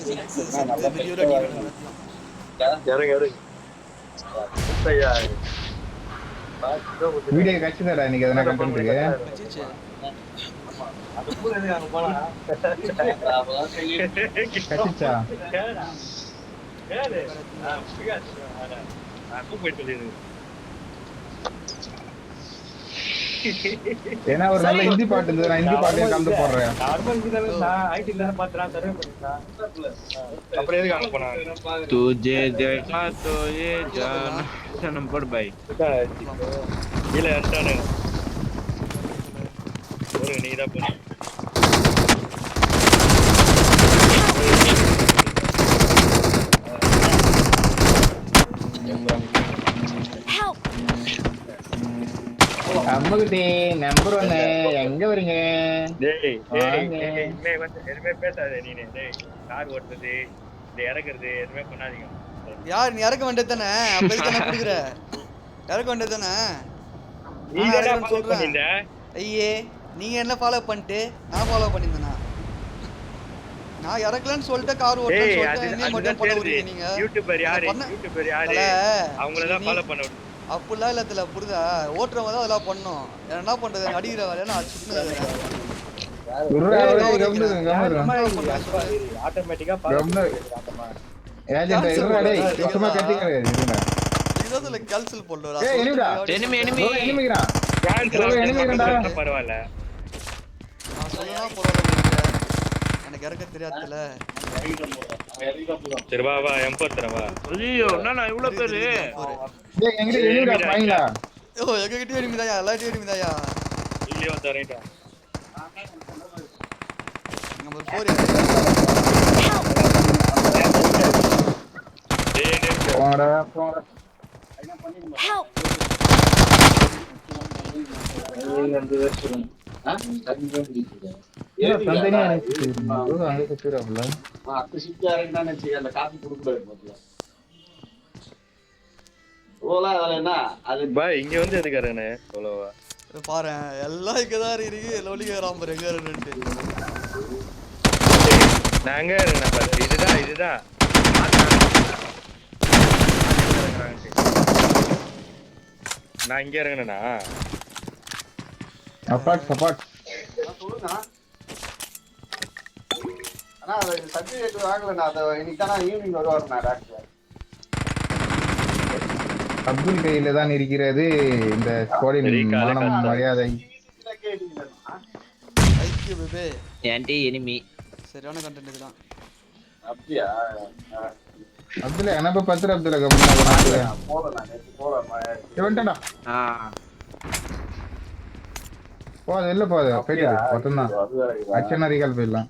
செத்து வீடியோல அடிக்கணும் எல்லாத்தையும். வீடியோ கட்சிதாடா இன்னைக்கு எதனா கண்டென்ட்க்கு வச்சிச்சு. கட்சிச்சா ஏன்னா ஒரு நல்ல ஹிந்தி பாட்டு இருந்தது நான் ஹிந்தி பாட்டையும் கலந்து போடுறேன் तुझे देखा तो ये जान नंबर भाई இல்ல அடிச்சானே ஒரு நீதா போன அம்மகுட்டி நம்பர் 1 எங்க வரீங்க டேய் இனிமே பேசாத நீனே டேய் கார் ஓட்டுறது இந்த இறக்குறது எதுவுமே பண்ணாதீங்க யார் நீ இறக்க வேண்டியது தானே? அப்ப எதுக்கு என்ன கொடுக்குற? இறக்க வேண்டியது தானே? நீ தான் சொல்றேன். ஐயே நீங்க என்ன ஃபாலோ பண்ணிட்டு நான் ஃபாலோ பண்ணிருந்தேனா? நான் இறக்கலன்னு சொல்லிட்டு கார் ஓட்டறேன்னு சொல்லிட்டு என்ன மட்டும் பண்ண விடுறீங்க நீங்க? யூடியூபர் யாரு? அவங்கள தான் ஃபாலோ பண்ண விடு. அப்படிலாம் இல்லத்துல புரியுதா? ஓட்டுறவங்க தான் அதெல்லாம் பண்ணணும். என்ன பண்றது? அடிக்கிற வேலையை நான் சுத்துனது. ஆட்டோமேட்டிக்கா ஏஜென்ட் இருடா டேய் சும்மா கட்டிக்கறே இருடா இதுல கேன்சல் பண்ணறா எனிமிடா கேன்சல் பரவாயில்ல நான் சொல்லனா பரவாயில்ல எனக்கு இறக்க தெரியாதுல சரி வா வா M4 தரவா ஐயோ நான் இவ்ளோ பேரு டேய் எங்க எனிமிடா பாயிங்களா ஓ எங்க கிட்ட எனிமிதாயா எல்லாரும் எனிமிதாயா இல்லையோ தரேன்டா நம்பர் 4 போடா Help! இங்க வந்து எதுக்காரண்ணே சொல்லவா பாரு எல்லாம் இங்கதான் இருக்கு லோலிங்க ராம்பர் எங்க ரெண்டு நாங்க பாரு இதுதான் நான் இங்க இறங்கணும்னா அப்பாட் சொல்லுங்க ஆனா அது சர்டிபிகேட் வாங்கலண்ணா அதை இன்னைக்கு தான் ஈவினிங் வருவாருண்ணா டாக்டர் அப்துல் கையில தான் இருக்கிறது இந்த ஸ்குவாடின் மானம் மரியாதை ஐக்கிய பேபே ஆன்டி எனிமி சரியான கண்டென்ட் இதுதான் அப்படியா அப்துல் எனக்கு பத்திர அப்துல் கபுனா போறேன் நேத்து போறேன் இவன்டா போது இல்ல போது போயிடு மொத்தம்தான் அச்சனா ரீகால் போயிடலாம்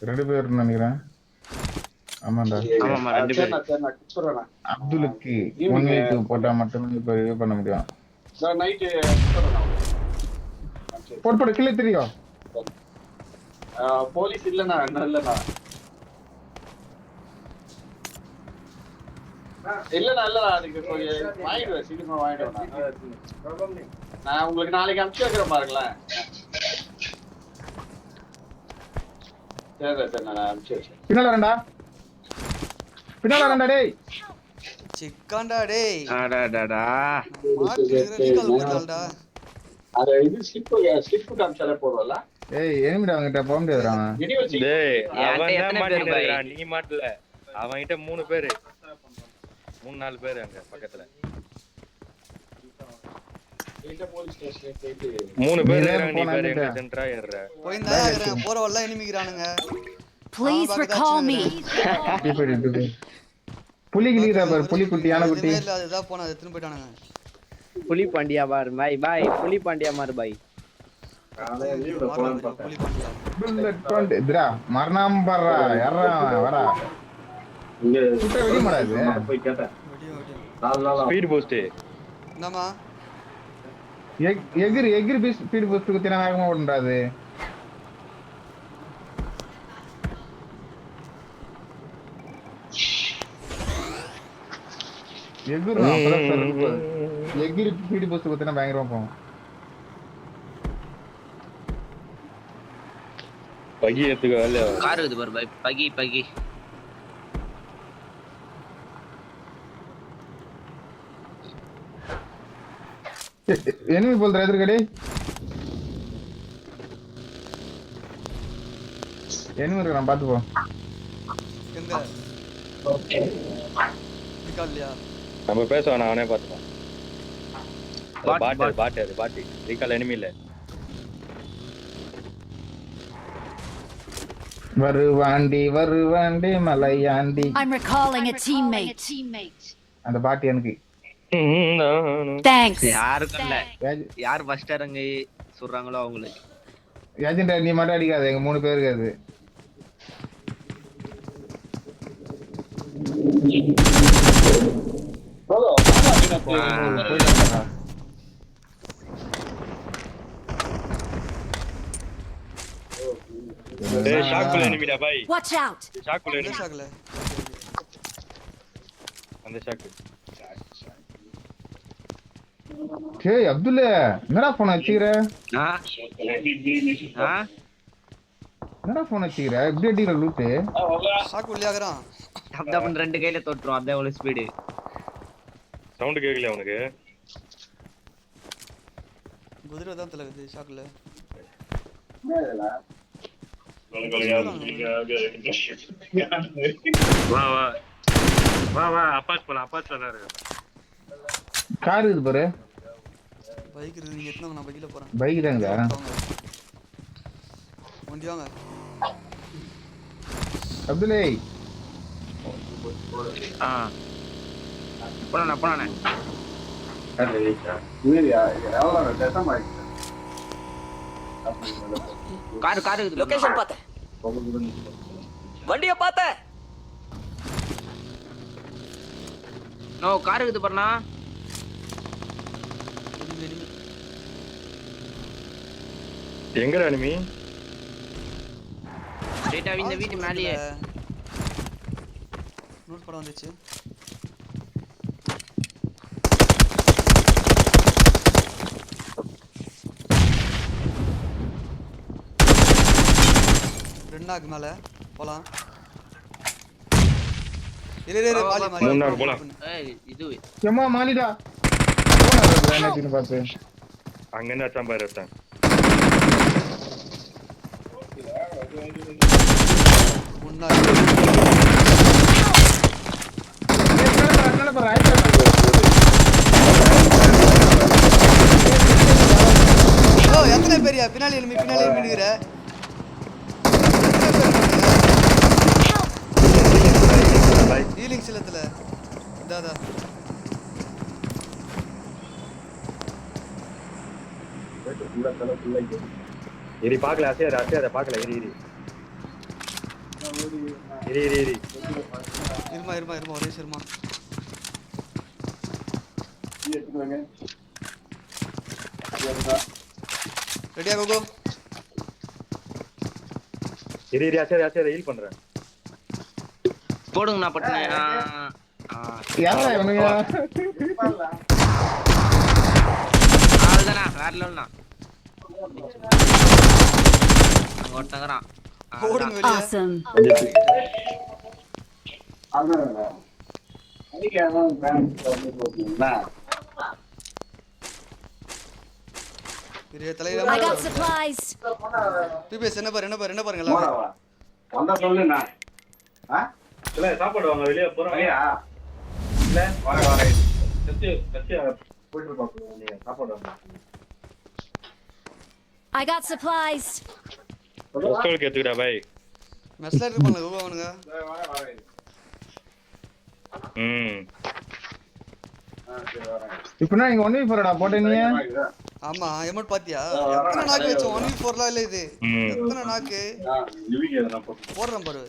ரெண்டு பேர் நினைக்கிறேன் ஆமாண்டா அப்துலுக்கு 1 வீக் போட்டா மட்டுமே இப்ப ரிவ்யூ பண்ண முடியும் போட்டு கிளி தெரியும் போலீஸ் இல்லண்ணா இல்லண்ணா இல்லண்ணா அதுக்கு வாங்கிடுவேன் சீக்கிரமா வாங்கிடுவேன் நான் உங்களுக்கு நாளைக்கு அனுப்பிச்சு வைக்கிறேன் பாருங்களேன் சரி நான் அனுப்பிச்சு வச்சேன் பின்னால ரெண்டா டேய் சிக்காண்டா டேய் அடடடா மார்க் ரீகால் போடலாம்டா அத இது ஸ்லிப் காமிச்சாலே போடுவல ஏய் எனிமிடா அவங்கிட்ட போக முடியாதுடா டேய் அவன் எத்தனை பேர் இருக்கறா நீ மாட்டல அவன்கிட்ட 3 பேர் 3-4 பேர் அங்க பக்கத்துல 3 பேர் நீ பேர் எங்க சென்டரா ஏறற போயிந்தா ஏறறேன் போற வல்ல எனிமிக்குறானுங்க Please recall me. புலி கிளிரா பார் புலி குட்டி யானை குட்டி இல்ல அதுதான் போனா எத்தனை போய்ட்டானுங்க புலி பாண்டியா பார் பாய் புலி பாண்டியா மார் பாய் புலி பாண்டியா இதுடா மரணம் பறா யாரா வரா இங்க சுத்த வெடி மாடாது போய் கேட்டேன் ஸ்பீட் பூஸ்ட் என்னமா எகிரி ஸ்பீட் பூஸ்ட் குத்தினா வேகமா ஓடுறாது எகிரி ஸ்பீட் பூஸ்ட் குத்தினா பயங்கரமா போகும் பகி எடுத்துக்க வேலை கார் இருக்குது பாரு பாய். பகி எனிமி போல்ற எதிர்கடி எனிமி இருக்கான் பாத்து போ. எங்க இருக்கா இல்லையா? நம்ம பேசுவான் அவனே பார்த்துப்பான். Bot. பாட்டு ரீகால் எனிமி இல்ல. வருவாண்டி Malaiyandi. I'm recalling a teammate. அந்த பாட்டு எனக்கு Thanks. யாருக்கும் இல்ல. யார் ஃபர்ஸ்ட் இறங்கி சொல்றாங்களோ அவங்களுக்கு. ஏஜென்ட் நீ மட்டும் அடிக்காத, எங்க 3 பேருக்கு அது. டேய் ஷாக்குல எனிமிடா பாய். Watch out. ஷாக்குல எந்த எனிமி. ஷாக்ல? அந்த ஷாக்கு. டேய் அப்துல் என்னடா போன் வச்சிர? என்னடா போன் வச்சிர? இப்படி அடிக்கிற லூட்டு. ஷாக் உள்ளியாகறான். டப் 2 கையில தொட்டுறோம். அதான் அவ்வளவு ஸ்பீடு. சவுண்ட் கேக்கல அவனுக்கு. குதிரை தான் தலகுது ஷாக்ல. வா அப்பாஸ் போலாம் இருக்கு. கார் இருக்குது பாரு. பைக் இருக்கு, நீங்க எத்தனை நான் பைக்ல போறேன். பைக் தாங்க. வண்டி வாங்க. அப்துலே போனானே கார் இருக்குது. லொகேஷன் பார்த்தேன், வண்டிய பார்த்தேன். நோ கார் இருக்குது பாருண்ணா. எங்கடா எனிமி? ஸ்ட்ரைட்டா இந்த வீட்டு மேலேயே. நோட் படம் வந்துச்சு. ரெண்டாக்கு மேல போலாம். இரு மாலி மூணு நாள் போலாம். ஏய் இது ஏம்மா மாலிடா. போனா கிரானைட்னு பாத்து. அங்க என்ன அச்சான் பாரு அச்சான். முன்னாடி என்னடா பாரு ரைட். ஓ எத்தனை பேரியா பின்னாடி நிக்கிற? ஹீலிங் சிலத்துல இதாதா இரி பார்க்கல அசையாத பார்க்கல இரி இருமா ஒரே இருமா. ரெடியா கோகோ? இரி அசையாத ஹீல் பண்றேன். போடுங்கண்ணா பட்டுனே. யாரா இவனுங்க? அவ்வளவுதானா வேற லெவல்னா. அங்க ஒருத்தங்கறான். ஓடுங்க வெளிய. Awesome. பெரிய தலையில I got supplies. பிபிஎஸ் என்ன பாருங்க எல்லாரும். வந்தா சொல்லுண்ணா. இல்ல சாப்பாடு வாங்க வெளிய போறோம். இல்ல வர சத்தி போயிட்டு பாப்போம். நீங்க சாப்பாடு வாங்க. I got supplies. ஹாஸ்டல் கேத்துடா பை. மெஸ்ல இருப்பாங்க கோகோ அவனுங்க. இப்பனா நீங்க 1v4டா போட்டீங்க. ஆமா எமோட் பாத்தியா? எத்தனை நாக்கு வெச்சோம்? 1v4ல இல்ல இது. எத்தனை நாக்கு? போடுறேன் பாரு.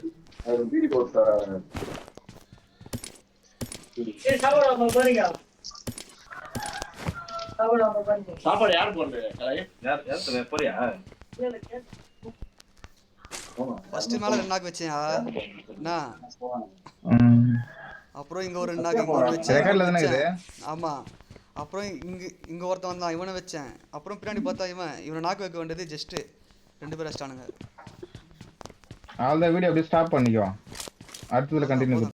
சாப்பாடு யார் போடுறது? யார் போறியா? ஃபர்ஸ்ட் மேல 2 நாக்கு வெச்சேன். என்ன? அப்புறம் இங்க ஒரு 2 நாக்கு இங்க ஒரு வெச்சேன். ரெக்கார்ட்ல தானே இருக்குது. ஆமா. அப்புறம் இங்க ஒருத்தன் வந்தான், இவனை வெச்சேன். அப்புறம் பின்னாடி பார்த்தா இவனை நாக்கு வைக்க வேண்டியது ஜஸ்ட் 2 பேர் அடிச்சானுங்க. அவ்வளோதான் வீடியோ அப்படியே ஸ்டாப் பண்ணிக்கோ அடுத்ததுல கண்டினியூ